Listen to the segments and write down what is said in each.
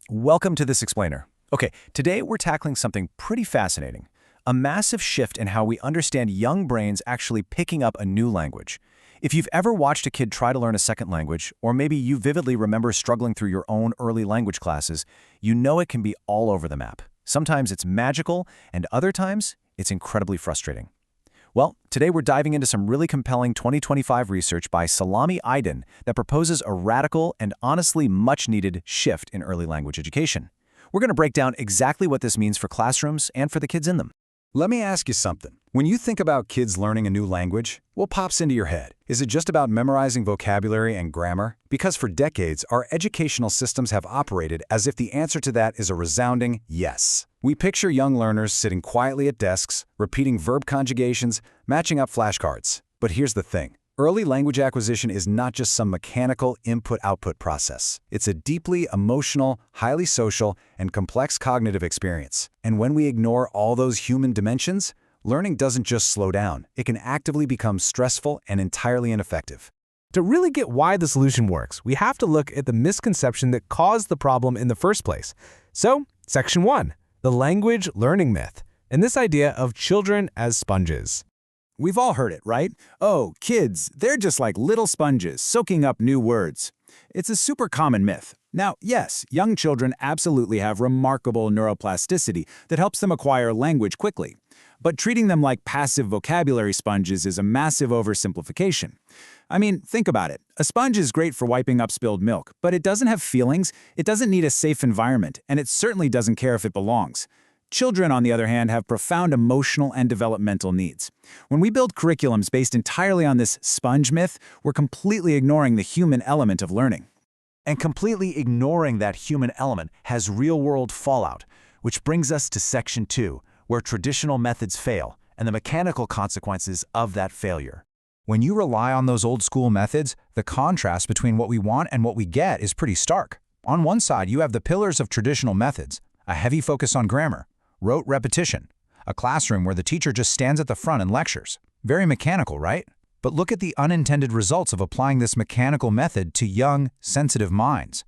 Welcome to This Explainer. Okay, today we're tackling something pretty fascinating. A massive shift in how we understand young brains actually picking up a new language. If you've ever watched a kid try to learn a second language, or maybe you vividly remember struggling through your own early language classes, you know it can be all over the map. Sometimes it's magical, and other times it's incredibly frustrating. Well, today we're diving into some really compelling 2025 research by Salami Aydin that proposes a radical and honestly much-needed shift in early language education. We're going to break down exactly what this means for classrooms and for the kids in them. Let me ask you something. When you think about kids learning a new language, what pops into your head? Is it just about memorizing vocabulary and grammar? Because for decades, our educational systems have operated as if the answer to that is a resounding yes. We picture young learners sitting quietly at desks, repeating verb conjugations, matching up flashcards. But here's the thing. Early language acquisition is not just some mechanical input-output process. It's a deeply emotional, highly social, and complex cognitive experience. And when we ignore all those human dimensions, learning doesn't just slow down. It can actively become stressful and entirely ineffective. To really get why the solution works, we have to look at the misconception that caused the problem in the first place. So, Section 1, the language learning myth, and this idea of children as sponges. We've all heard it, right? Oh, kids, they're just like little sponges, soaking up new words. It's a super common myth. Now, yes, young children absolutely have remarkable neuroplasticity that helps them acquire language quickly. But treating them like passive vocabulary sponges is a massive oversimplification. I mean, think about it. A sponge is great for wiping up spilled milk, but it doesn't have feelings, it doesn't need a safe environment, and it certainly doesn't care if it belongs. Children, on the other hand, have profound emotional and developmental needs. When we build curriculums based entirely on this sponge myth, we're completely ignoring the human element of learning. And completely ignoring that human element has real-world fallout, which brings us to Section 2, where traditional methods fail, and the mechanical consequences of that failure. When you rely on those old-school methods, the contrast between what we want and what we get is pretty stark. On one side, you have the pillars of traditional methods, a heavy focus on grammar, rote repetition, a classroom where the teacher just stands at the front and lectures. Very mechanical, right? But look at the unintended results of applying this mechanical method to young, sensitive minds.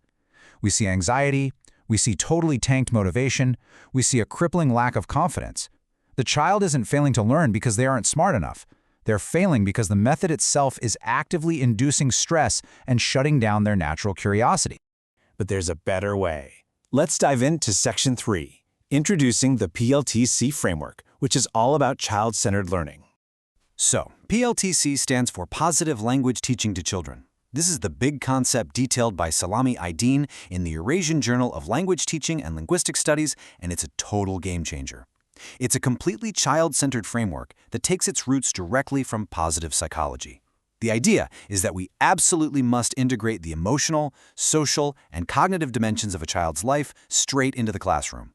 We see anxiety, we see totally tanked motivation, we see a crippling lack of confidence. The child isn't failing to learn because they aren't smart enough. They're failing because the method itself is actively inducing stress and shutting down their natural curiosity. But there's a better way. Let's dive into Section 3. Introducing the PLT-C framework, which is all about child-centered learning. So, PLT-C stands for Positive Language Teaching to Children. This is the big concept detailed by Salami Aydin in the Eurasian Journal of Language Teaching and Linguistic Studies, and it's a total game changer. It's a completely child-centered framework that takes its roots directly from positive psychology. The idea is that we absolutely must integrate the emotional, social, and cognitive dimensions of a child's life straight into the classroom.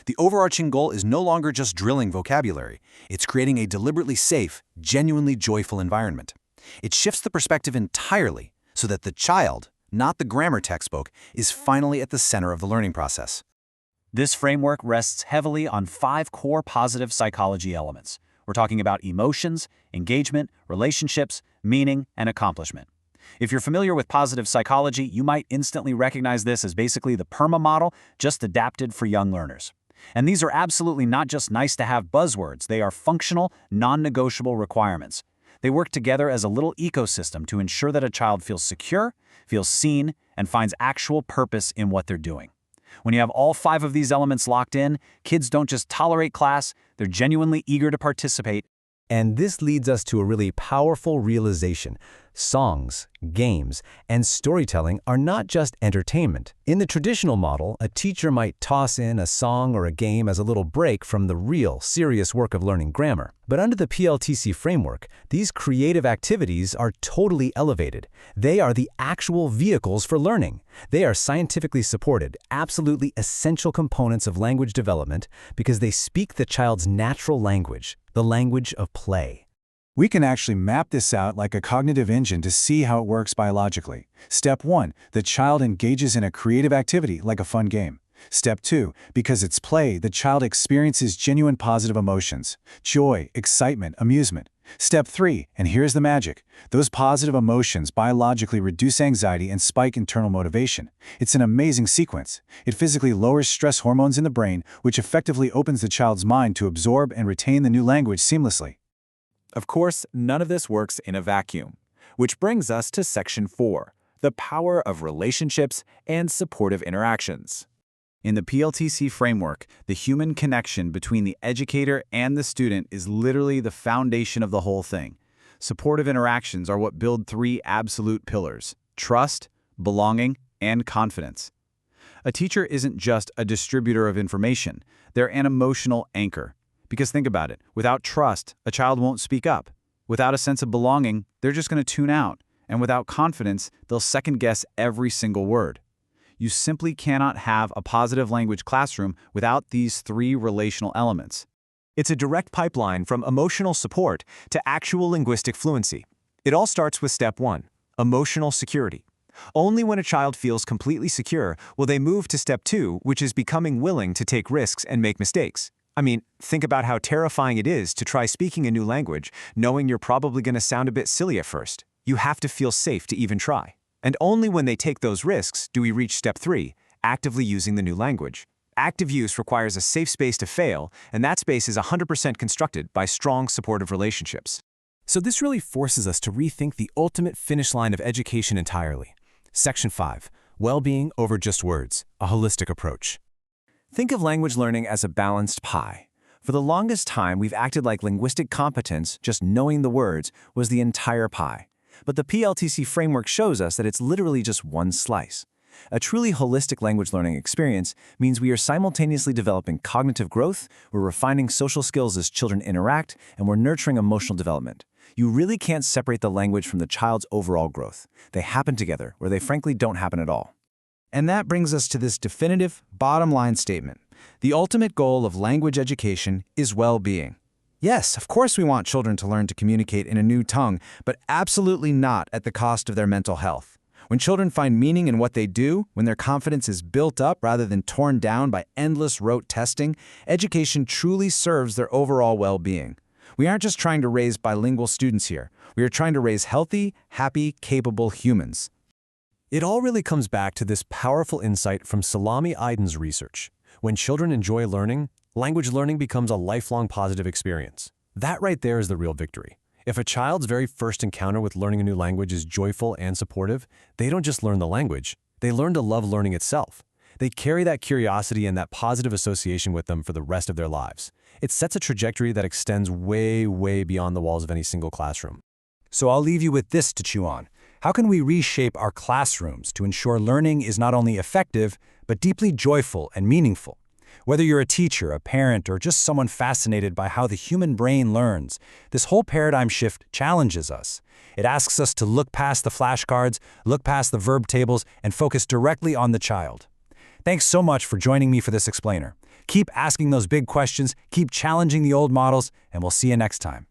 The overarching goal is no longer just drilling vocabulary. It's creating a deliberately safe, genuinely joyful environment. It shifts the perspective entirely so that the child, not the grammar textbook, is finally at the center of the learning process. This framework rests heavily on 5 core positive psychology elements. We're talking about emotions, engagement, relationships, meaning, and accomplishment. If you're familiar with positive psychology, you might instantly recognize this as basically the PERMA model, just adapted for young learners. And these are absolutely not just nice-to-have buzzwords. They are functional, non-negotiable requirements. They work together as a little ecosystem to ensure that a child feels secure, feels seen, and finds actual purpose in what they're doing. When you have all 5 of these elements locked in, kids don't just tolerate class, they're genuinely eager to participate. And this leads us to a really powerful realization. Songs, games, and storytelling are not just entertainment. In the traditional model, a teacher might toss in a song or a game as a little break from the real, serious work of learning grammar. But under the PLT-C framework, these creative activities are totally elevated. They are the actual vehicles for learning. They are scientifically supported, absolutely essential components of language development because they speak the child's natural language, the language of play. We can actually map this out like a cognitive engine to see how it works biologically. Step 1, the child engages in a creative activity like a fun game. Step 2, because it's play, the child experiences genuine positive emotions, joy, excitement, amusement. Step 3, and here's the magic. Those positive emotions biologically reduce anxiety and spike internal motivation. It's an amazing sequence. It physically lowers stress hormones in the brain, which effectively opens the child's mind to absorb and retain the new language seamlessly. Of course, none of this works in a vacuum. Which brings us to Section 4, the power of relationships and supportive interactions. In the PLT-C framework, the human connection between the educator and the student is literally the foundation of the whole thing. Supportive interactions are what build three absolute pillars: trust, belonging, and confidence. A teacher isn't just a distributor of information, they're an emotional anchor. Because think about it, without trust, a child won't speak up. Without a sense of belonging, they're just going to tune out. And without confidence, they'll second-guess every single word. You simply cannot have a positive language classroom without these three relational elements. It's a direct pipeline from emotional support to actual linguistic fluency. It all starts with step 1, emotional security. Only when a child feels completely secure will they move to step 2, which is becoming willing to take risks and make mistakes. I mean, think about how terrifying it is to try speaking a new language, knowing you're probably going to sound a bit silly at first. You have to feel safe to even try. And only when they take those risks do we reach step 3, actively using the new language. Active use requires a safe space to fail, and that space is 100% constructed by strong supportive relationships. So this really forces us to rethink the ultimate finish line of education entirely. Section 5, well-being over just words, a holistic approach. Think of language learning as a balanced pie. For the longest time, we've acted like linguistic competence, just knowing the words, was the entire pie. But the PLT-C framework shows us that it's literally just one slice. A truly holistic language learning experience means we are simultaneously developing cognitive growth, we're refining social skills as children interact, and we're nurturing emotional development. You really can't separate the language from the child's overall growth. They happen together, or they frankly don't happen at all. And that brings us to this definitive, bottom-line statement. The ultimate goal of language education is well-being. Yes, of course we want children to learn to communicate in a new tongue, but absolutely not at the cost of their mental health. When children find meaning in what they do, when their confidence is built up rather than torn down by endless rote testing, education truly serves their overall well-being. We aren't just trying to raise bilingual students here. We are trying to raise healthy, happy, capable humans. It all really comes back to this powerful insight from Salami Aiden's research. When children enjoy learning, language learning becomes a lifelong positive experience. That right there is the real victory. If a child's very first encounter with learning a new language is joyful and supportive, they don't just learn the language, they learn to love learning itself. They carry that curiosity and that positive association with them for the rest of their lives. It sets a trajectory that extends way, way beyond the walls of any single classroom. So I'll leave you with this to chew on. How can we reshape our classrooms to ensure learning is not only effective, but deeply joyful and meaningful? Whether you're a teacher, a parent, or just someone fascinated by how the human brain learns, this whole paradigm shift challenges us. It asks us to look past the flashcards, look past the verb tables, and focus directly on the child. Thanks so much for joining me for this explainer. Keep asking those big questions, keep challenging the old models, and we'll see you next time.